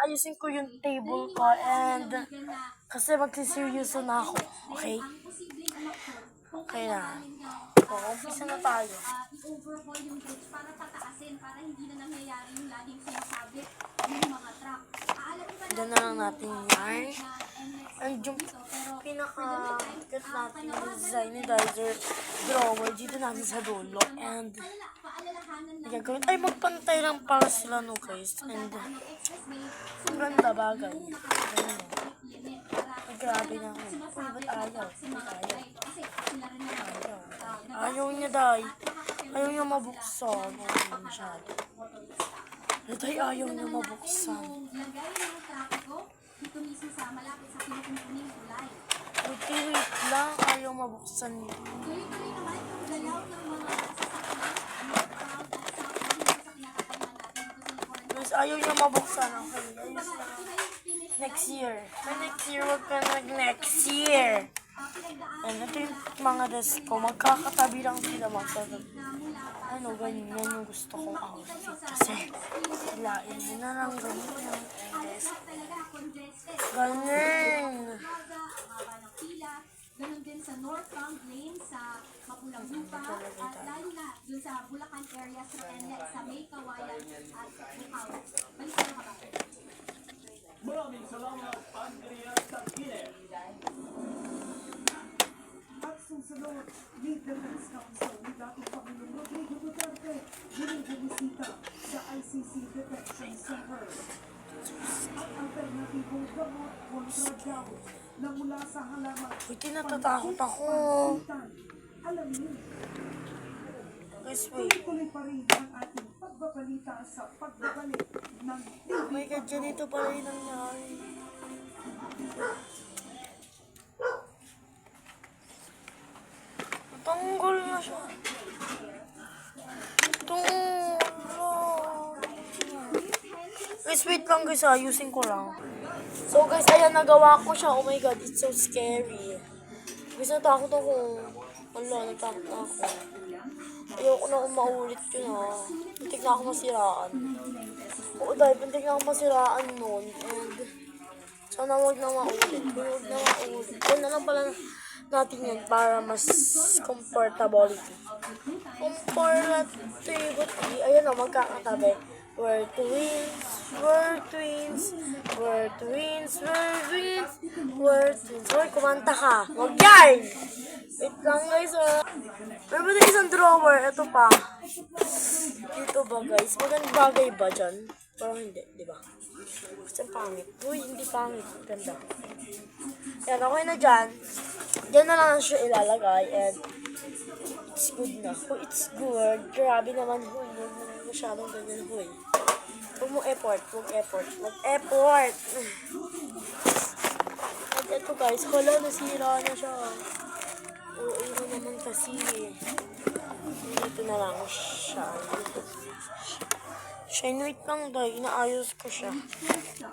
ayusin ko yung table ko and kasi magsiseryoso na ako. Okay? Okay na. So, umpisa na tayo. I-overhaul yung bridge para pataasin, para hindi na nangyayari yung laging sinasabi yung mga truck. Diyan na lang natin yarn. And yung pinaka-cut natin design ni Dizer drawer dito natin sa dulo. And gagawin ay magpantay lang para sila no guys. And ang ganda bagay. Grabe na ako. Uy, ba't ayaw? Ayaw niya, Day. Ayaw niya mabuksan. Ayaw masyado. Day, ayaw niya mabuksan. Wait lang. Ayaw mabuksan niya. Guys, ayaw niya mabuksan. Okay, ayos na. Next year. Next year, wag ka next year. And ito yung mga desk ko. Magkakatabi lang sila magkakatabi. Ano, ganyan yung gusto kong outfit. Kasi, hilain mo na lang ganyan yung desk. Ganyan. Ganon din sa northbound lane sa Mapulang Lupa at lalo na dun sa Bulacan area sa Enlet, sa May Kawayan at Bukaw. Balik na ka ba? Maraming salamat, Andrea Tagine. At susunod, Maintenance Council ni dating Pangulong Rodrigo Duterte muling bumisita sa ICC Detention Center. At alternatibong gamot kontra gout na mula sa halaman. Uy, tinatatakot ako. Alam niyo, Guys, wait. tuloy pa rin ang ating pagbabalita sa pagbabalik ng Oh my God, ganito pala yung nangyari. Tanggal na siya. Guys, wait lang guys, ayusin ko lang. So guys, ayan, nagawa ko siya. Oh my God, it's so scary. Guys, natakot ako. Wala, natakot na ako. Ayoko na kung maulit yun ha. Puntik na ako masiraan. Oo dahil, puntik na ako masiraan nun. And sana wag na maulit. Huwag na maulit. Kaya na lang pala natin yan para mas comfortability. Comfortability. Ayan o, magkakatabi. We're twins, we're twins, we're twins, we're twins, we're twins. Hoy, kumanta ka. Wag yan! Wait lang guys Meron ba na isang drawer? Ito pa. Dito ba guys? Magandang bagay ba dyan? Parang hindi, di ba? Gusto pangit. Uy, hindi pangit. Ganda. Yan, okay na dyan. Diyan na lang siya ilalagay and it's good na. Oh, it's good. Grabe naman. Huy, huwag mo masyadong ganyan. Huy. Huwag mo effort. Huwag effort. Huwag effort. At ito guys, wala, nasira na siya. Oo, yun naman kasi. Dito na lang siya. Shine, wait lang daw. Inaayos ko siya.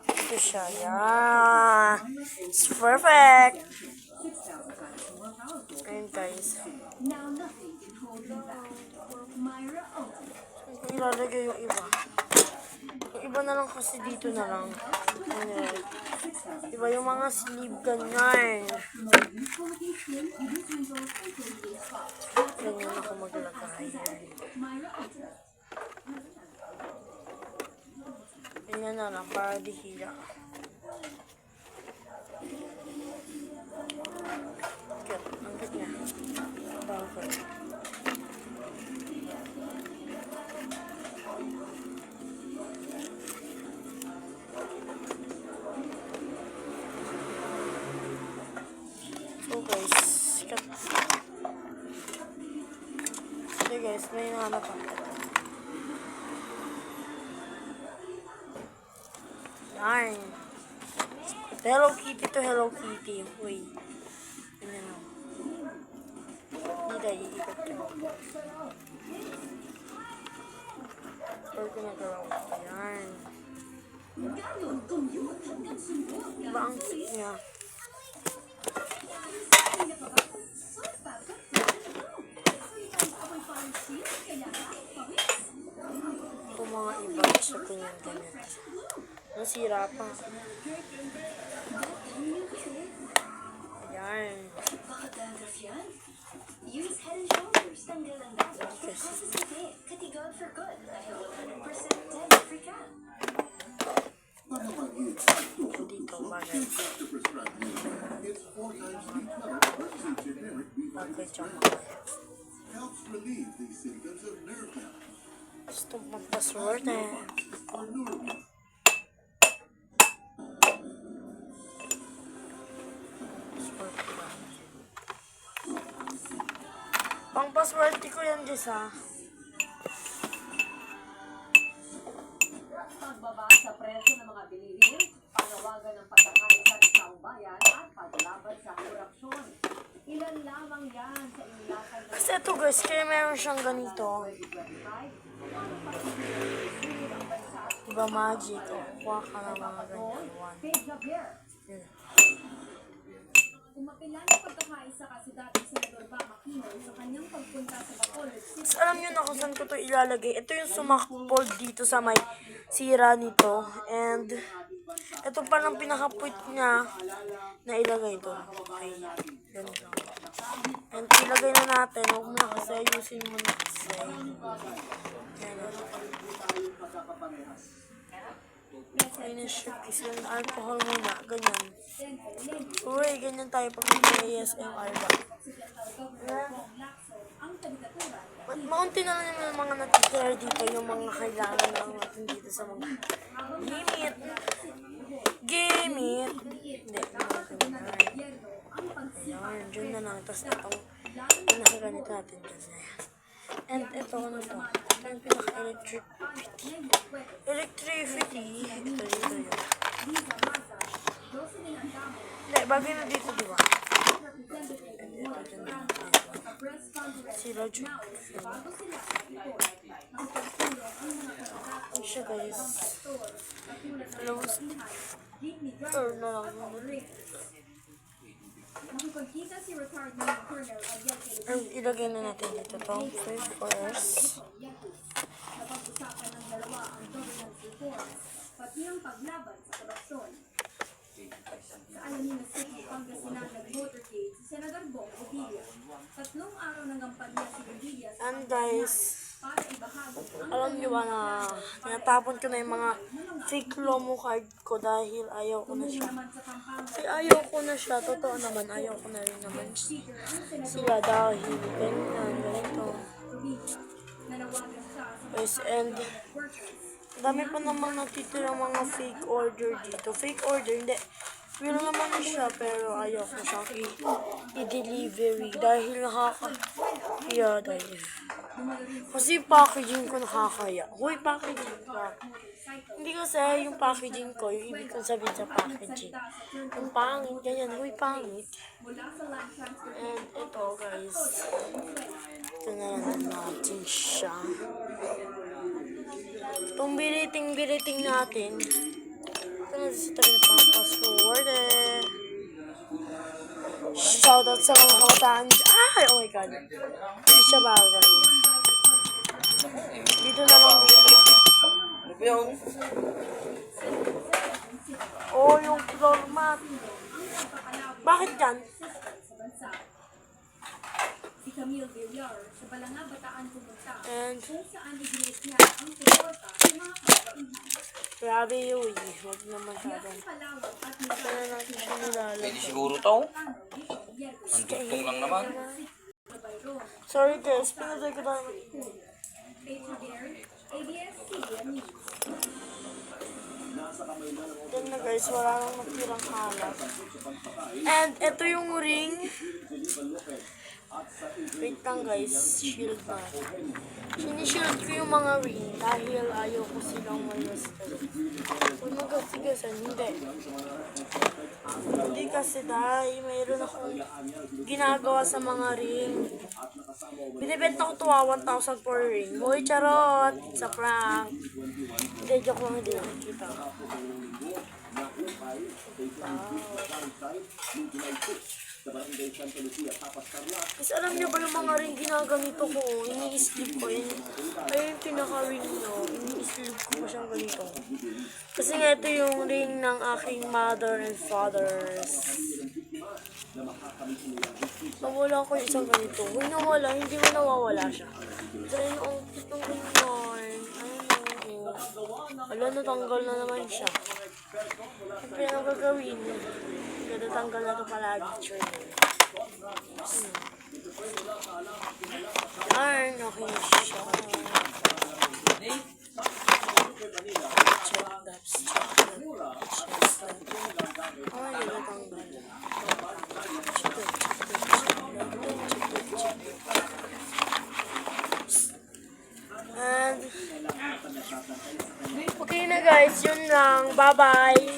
Ito siya. Yeah. It's perfect. Ayun guys. Ilalagay yung iba. Yung iba na lang kasi dito na lang. Ayan. Iba yung mga sleeve ganyan. Ganyan ako maglagay. Ganyan na lang para di hila. Ang ganyan. Bagay. So guys, okay guys, may nahanap ako. Yarn. Hello Kitty to Hello Kitty. Uy. Ganyan o. Hindi tayo iikot ka. Or ginagawa ko. Yarn. Diba ang cute niya? Ito mga iba sa ganyan-ganyan. Nasira pa. Ayan. Baka dandruff yan? Use Head and Shoulders. Tanggal ang dandruff. Causes headache. Katigaw for good. Dahil 100% dandruff-free ka. Dito bagay. It's 4 times B12 versus generic B5 Okay, chama. helps relieve the symptoms of nerve damage Gusto magpa-sword eh. or neuropath. Sword ko lang. Pang-password ko yan, Jess, ha? Pagbaba sa presyo ng mga bilihin, panawagan ng pagkakaisa ng taong bayan at paglaban sa korupsyon. Ilan lamang yan sa inilakan ng Kasi ito, guys, kaya meron siyang ganito. 2025. Paano patuloy ang bansa at Diba, magic? O, kuha ka ng mga ganyan. One. kay Javier? Yun. Umapilan ang pagkakaisa kasi dating Senador Bam Aquino sa kanyang pagpunta sa Bacolod City. Tapos alam nyo na kung saan ko ito ilalagay. Ito yung sumakpol dito sa may sira nito. And ito pa lang pinaka-point niya na ilagay ito. Okay. Ganun lang. And ilagay na natin. Huwag mo na kasi ayusin mo na kasi. Ganun. Finish yung kiss yung alcohol muna. Ganyan. Uy, ganyan tayo pag may ASMR ba. Maunti na lang yung mga natitira dito, yung mga kailangan lang natin dito sa mga gamit. Gamit. Hindi, mga ganyan. Ayan, dyan na lang. Tapos itong pinakaganit natin dyan na yan. And ito, ano to? Ito yung pinaka-electricity. Electricity. Ito yun. Hindi, bagay na dito, di ba? And ito dyan na. Si Roger. Ano siya, guys? Close. Or na lang. Nakipagkita si retired Mayor Colonel Ariel And ilagay na natin dito to. First. Napag-usapan ng dalawa ang governance reforms, pati ang paglaban sa korupsyon. Sa Alamina City, Pangasinan, nag-motorcade si Senador Bong Revilla. 3 araw ng kampanya si Revilla sa And guys, para ibahagi ang alam nyo ba na tinatapon ko na yung mga fake Lomo card ko dahil ayaw ko na siya. naman sa kampanya Ay, ayaw ko na siya. Totoo naman, ayaw ko na rin naman sila dahil ganyan, ganito. Revilla. Nanawagan siya sa Guys, and workers. dami pa namang natitirang mga fake order dito. Fake order, hindi. Real naman siya, pero ayaw ko siyang i-delivery dahil nakakaya dahil. Kasi packaging ko nakakaya. Huy, packaging ka. Hindi kasi yung packaging ko, yung ibig kong sabihin sa packaging. Yung pangit, ganyan. Huy, pangit. Mula sa land transfer And ito, guys. Ito na lang natin siya. Itong biriting natin. Ito na sa tabi na pang-password eh. Shoutout sa mga kabataan. Ay, oh my god. Hindi siya bagay. Dito na lang dito. Oh, yung floor mat. Bakit yan? sa bansa. Si Camille Villar sa Balanga, Bataan pumunta And kung saan iginiit niya ang suporta sa mga kabaihan. grabe yun. Huwag na masyadong. Ang palawag at Ito na natin siya nilalagay. Pwede siguro to. Diego Ang dugtong lang naman. Bayron, Sorry guys, pinatay ko tayo. Pedro Dare, ABS-CBN News. Yan na guys, wala nang natirang halat. And ito yung ring. Wait lang guys, shield na. Sinishield ko yung mga ring dahil ayaw ko silang malastan. Huwag magasigasan, hindi. Hindi kasi dahil mayroon akong ginagawa sa mga ring. Binibenta ko to 1,000 per ring. Hoy, charot! Sa prank. Hindi, joke lang, hindi nakikita. Wow. Sa Barangay Santa Lucia, Tapas Tarlac, Kasi alam niyo ba yung mga ring ginagamito ko, ini-sleep ko, yun, ay yung pinaka-ring nyo, ini-sleep ko pa siyang ganito. Kasi nga ito yung ring ng aking mother and fathers. Nawala ko yung isang ganito. Kung nawala, hindi mo nawawala siya. So yun, ang cute ng ganyan. Ayun o. Wala, natanggal na naman siya. Ang pinagagawin, natatanggal na ito palagi, trainer. Darn, okay siya. Check that, check that. Ay, natanggal. Check it, check it. And, okay na guys, yun lang. Bye-bye.